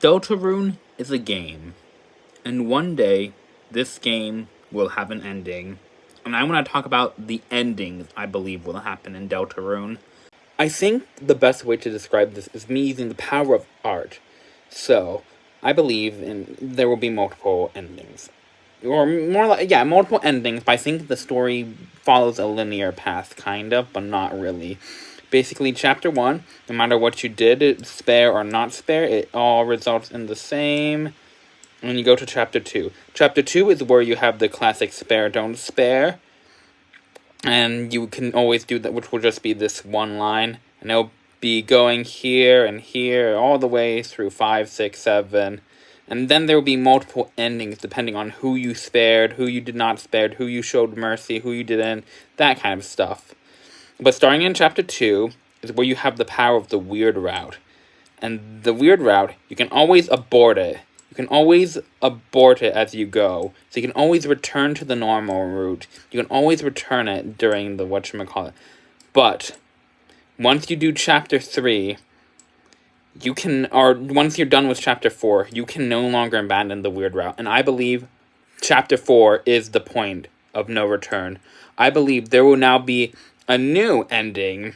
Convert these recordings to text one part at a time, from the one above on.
Deltarune is a game, and one day this game will have an ending. And I want to talk about the endings I believe will happen in Deltarune. I think the best way to describe this is me using the power of art. So, I believe there will be multiple endings. Or more like, yeah, multiple endings, but I think the story follows a linear path, kind of, but not really. Basically, chapter 1, no matter what you did, spare or not spare, it all results in the same. And you go to chapter 2. Chapter 2 is where you have the classic spare, don't spare. And you can always do that, which will just be this one line. And it'll be going here and here, all the way through 5, 6, 7. And then there will be multiple endings depending on who you spared, who you did not spare, who you showed mercy, who you didn't, that kind of stuff. But starting in chapter 2 is where you have the power of the weird route. And the weird route, you can always abort it. You can always abort it as you go. So you can always return to the normal route. You can always return it during the whatchamacallit. But once you do chapter 3, you can, or once you're done with chapter 4, you can no longer abandon the weird route. And I believe chapter 4 is the point of no return. I believe there will now be a new ending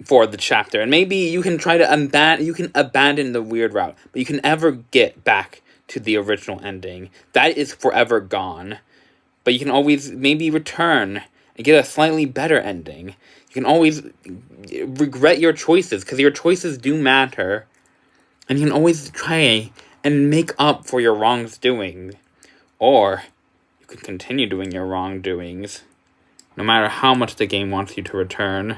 for the chapter, and maybe you can try to abandon the weird route, but you can never get back to the original ending. That is forever gone. But you can always maybe return and get a slightly better ending. You can always regret your choices, because your choices do matter, and you can always try and make up for your wrongdoing, or you can continue doing your wrongdoings. No matter how much the game wants you to return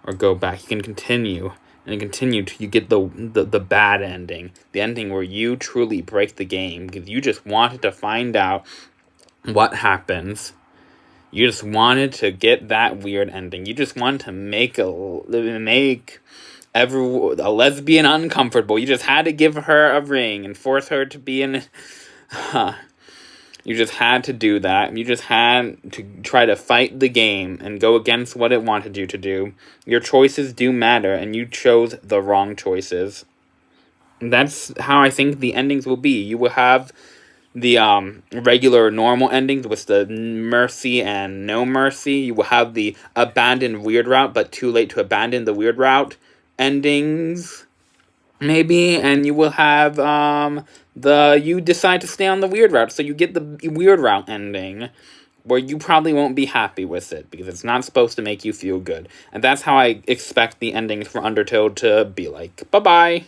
or go back, you can continue and continue till you get the bad ending. The ending where you truly break the game because you just wanted to find out what happens. You just wanted to get that weird ending. You just wanted to make a lesbian uncomfortable. You just had to give her a ring and force her to be in... You just had to do that. You just had to try to fight the game and go against what it wanted you to do. Your choices do matter, and you chose the wrong choices. And that's how I think the endings will be. You will have the regular normal endings with the mercy and no mercy. You will have the abandoned weird route, but too late to abandon the weird route endings. Maybe, and you will have you decide to stay on the weird route, so you get the weird route ending, where you probably won't be happy with it, because it's not supposed to make you feel good. And that's how I expect the endings for Undertale to be like. Bye-bye!